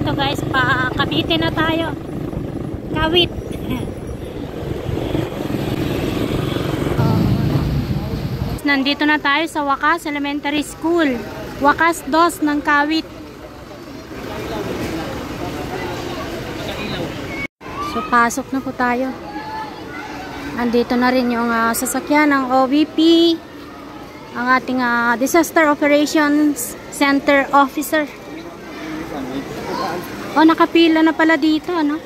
Ito guys, pa Cavite na tayo. Kawit. Nandito na tayo sa Wakas Elementary School. Wakas 2 ng Kawit. So pasok na po tayo. Andito na rin yung sasakyan ng OVP. Ang ating Disaster Operations Center Officer. Oh, nakapila na pala dito, ano?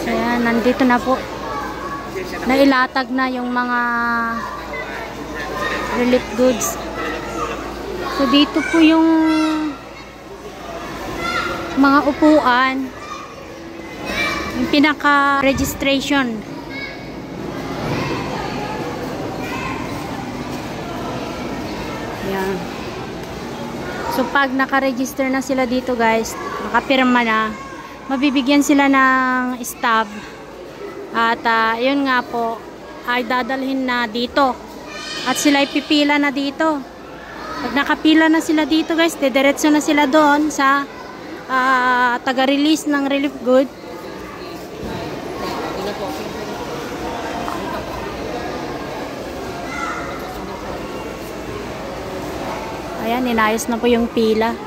Ayan, nandito na po. Nailatag na yung mga relief goods. So dito po yung mga upuan, yung pinaka-registration. Ayan. So pag naka-register na sila dito guys, nakapirma na, mabibigyan sila ng stub. At yun nga po, ay dadalhin na dito. At sila ipipila na dito. Pag nakapila na sila dito guys, dediretso na sila doon sa taga-release ng relief good. Ayan, inayos na po yung pila.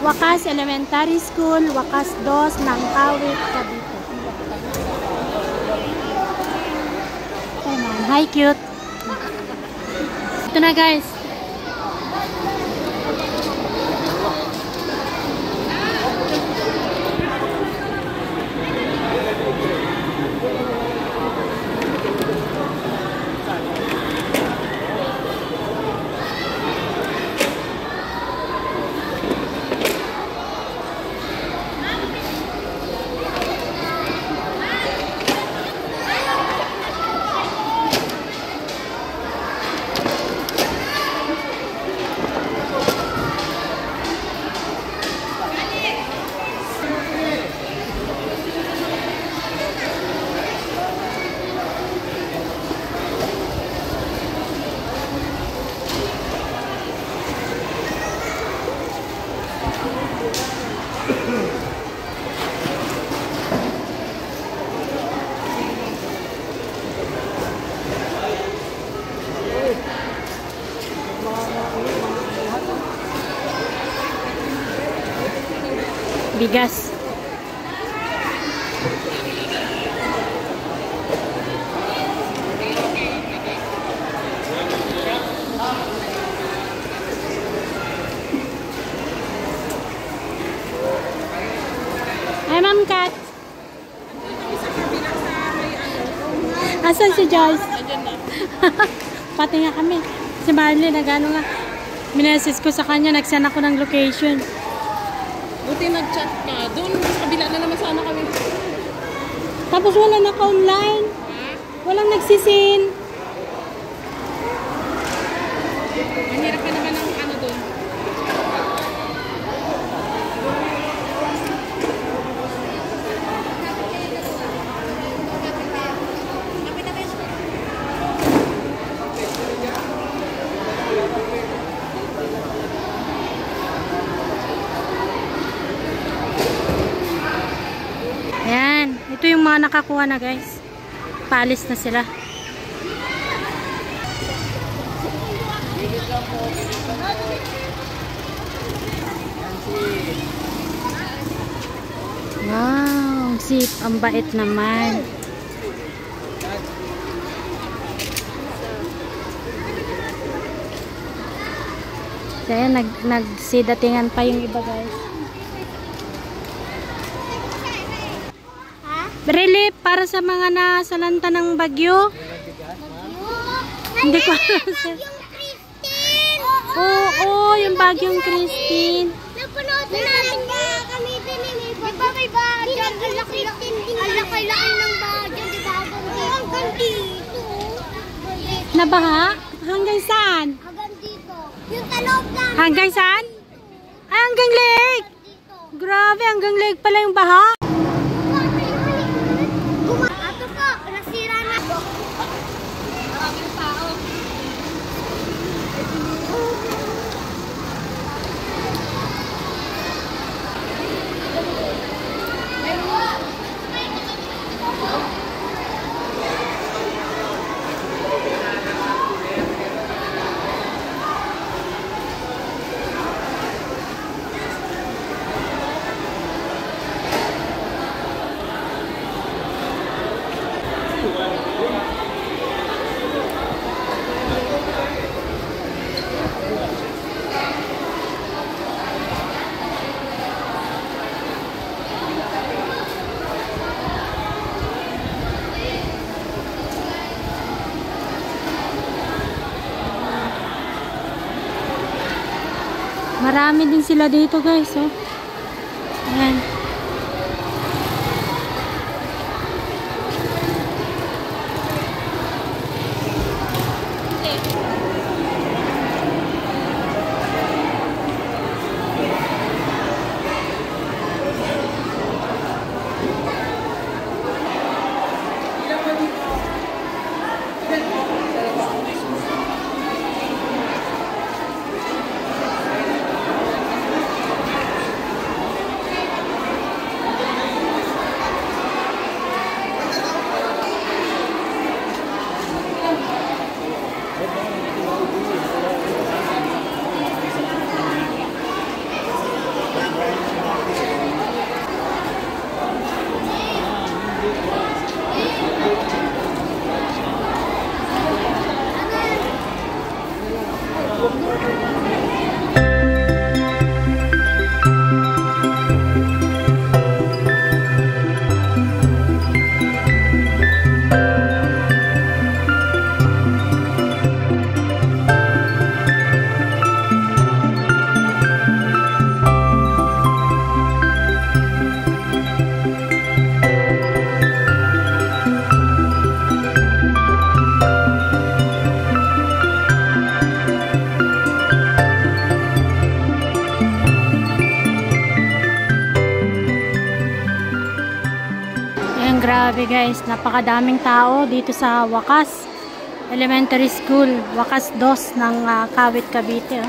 Wakas Elementary School, Wakas 2 ng Kawit, Cavite. Hi, cute. Ito na guys. Bigas. Hi, Ma'am Kat. Asan si Joyce? Pati nga kami. Si Marley, nagano nga. Minesis ko sa kanya, nag-send ako ng location. Buti nag-chat ka. Doon, sa kabila na naman sana kami. Tapos wala naka-online. Walang nagsisin. Ang hirap ka naman ng ano doon. Ayan. Ito yung mga nakakuha na guys. Paalis na sila. Wow, sip, ang bait naman. Kaya nagsidatingan pa yung iba, guys. Relief para sa mga nasalanta ng bagyo. Hindi ko alam. Oo, yung bagyong Christine. Napanood namin kami din eh. Diba may bagyo? Ang laki-laki ng bagyo. Diba? Hanggang dito. Nabaha? Hanggang saan? Hanggang dito. Yung talog na. Hanggang saan? Ay, hanggang leg. Dito. Grabe, hanggang leg pala yung baha. Ato po, nasira na. Maraming tao. Marami din sila dito, guys, oh. Ayan. Grabe guys, napakadaming tao dito sa Wakas Elementary School, Wakas 2 ng Kawit, Cavite.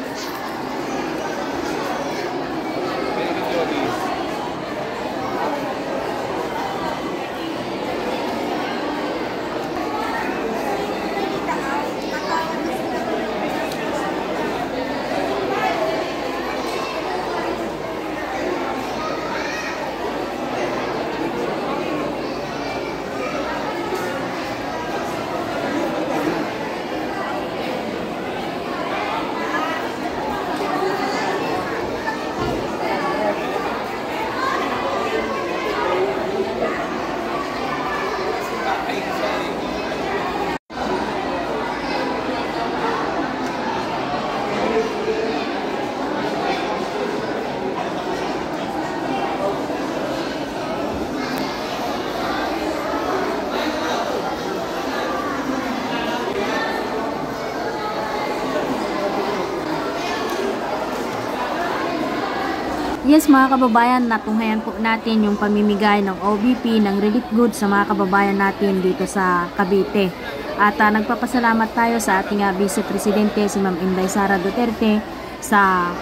Yes mga kababayan, natunghayan po natin yung pamimigay ng OBP ng relief goods sa mga kababayan natin dito sa Cavite. At nagpapasalamat tayo sa ating Vice Presidente si Ma'am Inday Sara Duterte sa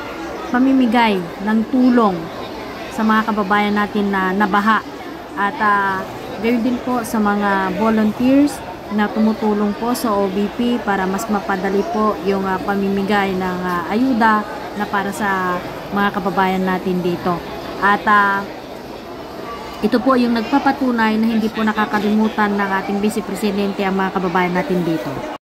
pamimigay ng tulong sa mga kababayan natin na nabaha. At gayon din po sa mga volunteers na tumutulong po sa OBP para mas mapadali po yung pamimigay ng ayuda na para sa mga kababayan natin dito. At ito po yung nagpapatunay na hindi po nakakalimutan ng ating Vice Presidente ang mga kababayan natin dito.